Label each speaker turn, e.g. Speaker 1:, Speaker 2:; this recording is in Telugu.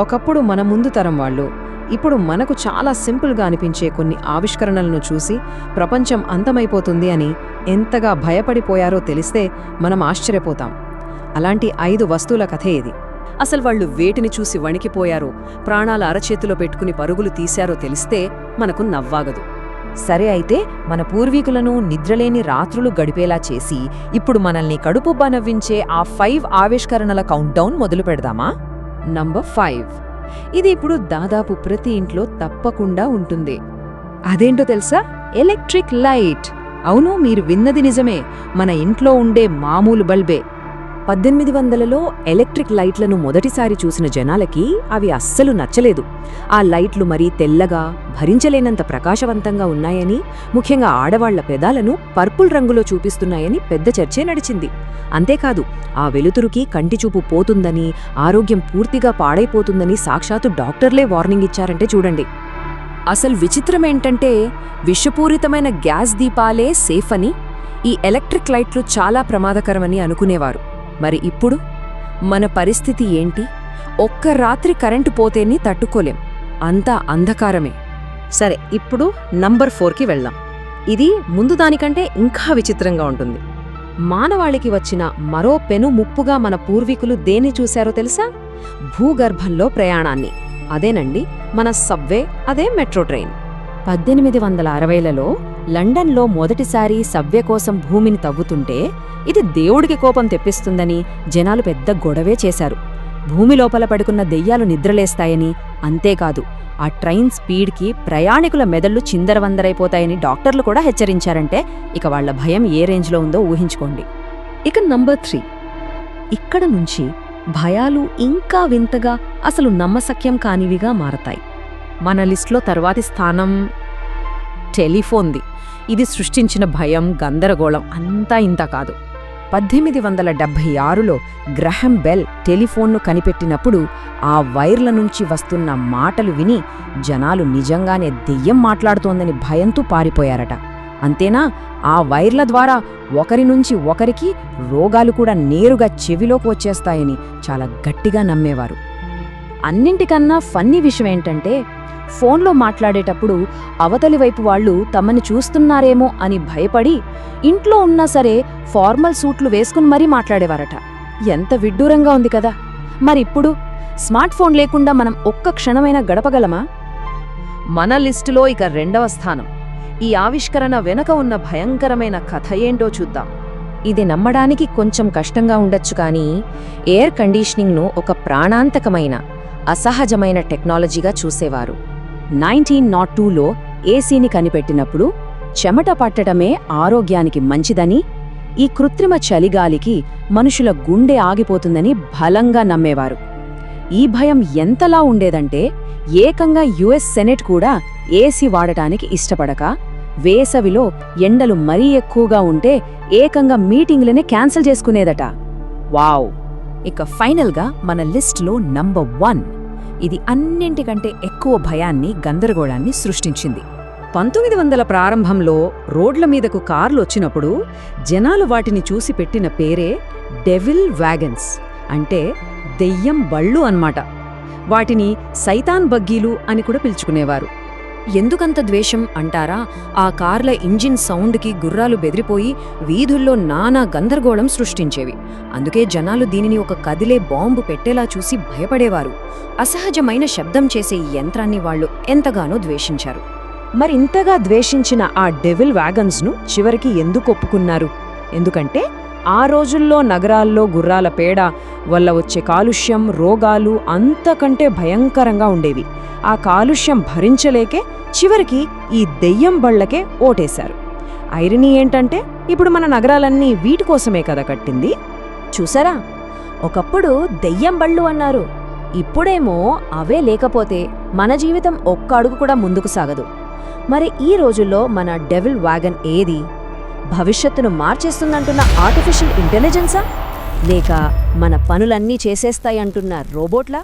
Speaker 1: ఒకప్పుడు మన ముందు తరం వాళ్ళు ఇప్పుడు మనకు చాలా సింపుల్గా అనిపించే కొన్ని ఆవిష్కరణలను చూసి ప్రపంచం అంతమైపోతుంది అని ఎంతగా భయపడిపోయారో తెలిస్తే మనం ఆశ్చర్యపోతాం. అలాంటి 5 వస్తువుల కథే ఇది. అసలు వాళ్ళు వేటిని చూసి వణికిపోయారో, ప్రాణాల అరచేతిలో పెట్టుకుని పరుగులు తీశారో తెలిస్తే మనకు నవ్వాగదు.
Speaker 2: సరే, అయితే మన పూర్వీకులను నిద్రలేని రాత్రులు గడిపేలా చేసి ఇప్పుడు మనల్ని కడుపుబ్బా నవ్వించే ఆ 5 ఆవిష్కరణల కౌంట్డౌన్ మొదలు పెడదామా?
Speaker 1: నంబర్ 5. ఇది ఇప్పుడు దాదాపు ప్రతి ఇంట్లో తప్పకుండా ఉంటుంది. అదేంటో తెలుసా? Electric light. అవును, మీరు విన్నది నిజమే. మన ఇంట్లో ఉండే మామూలు బల్బే.
Speaker 2: 1800లలో ఎలక్ట్రిక్ లైట్లను మొదటిసారి చూసిన జనాలకి అవి అస్సలు నచ్చలేదు. ఆ లైట్లు మరీ తెల్లగా, భరించలేనంత ప్రకాశవంతంగా ఉన్నాయని, ముఖ్యంగా ఆడవాళ్ల పెదాలను పర్పుల్ రంగులో చూపిస్తున్నాయని పెద్ద చర్చే నడిచింది. అంతేకాదు, ఆ వెలుతురుకి కంటిచూపు పోతుందని, ఆరోగ్యం పూర్తిగా పాడైపోతుందని సాక్షాత్తు డాక్టర్లే వార్నింగ్ ఇచ్చారంటే చూడండి. అసలు విచిత్రమేంటంటే, విషపూరితమైన గ్యాస్ దీపాలే సేఫ్ అని, ఈ ఎలక్ట్రిక్ లైట్లు చాలా ప్రమాదకరమని అనుకునేవారు. మరి ఇప్పుడు మన పరిస్థితి ఏంటి? ఒక్క రాత్రి కరెంటు పోతేనే తట్టుకోలేం, అంతా అంధకారమే.
Speaker 1: సరే, ఇప్పుడు నంబర్ 4కి వెళ్దాం. ఇది ముందు దానికంటే ఇంకా విచిత్రంగా ఉంటుంది. మానవాళికి వచ్చిన మరో పెను ముప్పుగా మన పూర్వీకులు దేన్ని చూశారో తెలుసా? భూగర్భంలో ప్రయాణాన్ని. అదేనండి మన సబ్వే, అదే మెట్రో ట్రైన్.
Speaker 2: 1860లలో లండన్లో మొదటిసారి సబ్వే కోసం భూమిని తవ్వుతుంటే ఇది దేవుడికి కోపం తెప్పిస్తుందని జనాలు పెద్ద గొడవే చేశారు. భూమి లోపల పడుకున్న దెయ్యాలు నిద్రలేస్తాయని, అంతేకాదు ఆ ట్రైన్ స్పీడ్కి ప్రయాణికుల మెదళ్లు చిందరవందరైపోతాయని డాక్టర్లు కూడా హెచ్చరించారంటే ఇక వాళ్ల భయం ఏ రేంజ్లో ఉందో ఊహించుకోండి.
Speaker 1: ఇక నంబర్ 3. ఇక్కడ నుంచి భయాలు ఇంకా వింతగా, అసలు నమ్మశక్యం కానివిగా మారతాయి. మన లిస్ట్లో తర్వాతి స్థానం టెలిఫోన్ది. ఇది సృష్టించిన భయం, గందరగోళం అంతా ఇంత కాదు. 1876లో గ్రహం బెల్ టెలిఫోన్ను కనిపెట్టినప్పుడు ఆ వైర్ల నుంచి వస్తున్న మాటలు విని జనాలు నిజంగానే దెయ్యం మాట్లాడుతోందని భయంతో పారిపోయారట. అంతేనా, ఆ వైర్ల ద్వారా ఒకరి నుంచి ఒకరికి రోగాలు కూడా నేరుగా చెవిలోకి వచ్చేస్తాయని చాలా గట్టిగా నమ్మేవారు. అన్నింటికన్నా ఫన్నీ విషయమేంటంటే, ఫోన్లో మాట్లాడేటప్పుడు అవతలి వైపు వాళ్లు తమని చూస్తున్నారేమో అని భయపడి ఇంట్లో ఉన్నా సరే ఫార్మల్ సూట్లు వేసుకుని మరీ మాట్లాడేవారట. ఎంత విడ్డూరంగా ఉంది కదా. మరిప్పుడు స్మార్ట్ ఫోన్ లేకుండా మనం ఒక్క క్షణమైనా గడపగలమా? మన లిస్టులో ఇక 2వ స్థానం. ఈ ఆవిష్కరణ వెనక ఉన్న భయంకరమైన కథ ఏంటో చూద్దాం.
Speaker 2: ఇది నమ్మడానికి కొంచెం కష్టంగా ఉండొచ్చు, కానీ ఎయిర్ కండిషనింగ్ను ఒక ప్రాణాంతకమైన, అసహజమైన టెక్నాలజీగా చూసేవారు. 1902లో ఏసీని కనిపెట్టినప్పుడు చెమట పట్టడమే ఆరోగ్యానికి మంచిదని, ఈ కృత్రిమ చలిగాలికి మనుషుల గుండె ఆగిపోతుందని బలంగా నమ్మేవారు. ఈ భయం ఎంతలా ఉండేదంటే ఏకంగా యుఎస్ సెనెట్ కూడా ఏసీ వాడటానికి ఇష్టపడక, వేసవిలో ఎండలు మరీ ఎక్కువగా ఉంటే ఏకంగా మీటింగ్లనే క్యాన్సిల్ చేసుకునేదట. వావ్! ఇక ఫైనల్గా మన లిస్టులో నంబర్ 1. ఇది అన్నింటికంటే ఎక్కువ భయాన్ని, గందరగోళాన్ని సృష్టించింది.
Speaker 1: 1900 ప్రారంభంలో రోడ్ల మీదకు కార్లు వచ్చినప్పుడు జనాలు వాటిని చూసి పెట్టిన పేరే డెవిల్ వ్యాగన్స్, అంటే దెయ్యం బళ్ళు అన్నమాట. వాటిని సైతాన్ బగ్గీలు అని కూడా పిలుచుకునేవారు.
Speaker 2: ఎందుకంత ద్వేషం అంటారా? ఆ కార్ల ఇంజిన్ సౌండ్కి గుర్రాలు బెదిరిపోయి వీధుల్లో నానా గందరగోళం సృష్టించేవి. అందుకే జనాలు దీనిని ఒక కదిలే బాంబు పెట్టేలా చూసి భయపడేవారు. అసహజమైన శబ్దం చేసే ఈ యంత్రాన్ని వాళ్లు ఎంతగానో ద్వేషించారు.
Speaker 1: మరింతగా ద్వేషించిన ఆ డెవిల్ వ్యాగన్స్ను చివరికి ఎందుకు ఒప్పుకున్నారు? ఎందుకంటే ఆ రోజుల్లో నగరాల్లో గుర్రాల పేడ వల్ల వచ్చే కాలుష్యం, రోగాలు అంతకంటే భయంకరంగా ఉండేవి. ఆ కాలుష్యం భరించలేకే చివరికి ఈ దెయ్యం బళ్లకే ఓటేశారు. ఐరనీ ఏంటంటే ఇప్పుడు మన నగరాలన్నీ వీటి కోసమే కదా కట్టింది.
Speaker 2: చూసారా, ఒకప్పుడు దెయ్యం బళ్ళు అన్నారు, ఇప్పుడేమో అవే లేకపోతే మన జీవితం ఒక్క అడుగు కూడా ముందుకు సాగదు. మరి ఈ రోజుల్లో మన డెవిల్ వ్యాగన్ ఏది? భవిష్యత్తును మార్చేస్తుందంటున్న ఆర్టిఫిషియల్ ఇంటెలిజెన్సా, లేక మన పనులన్నీ చేసేస్తాయంటున్న రోబోట్లా?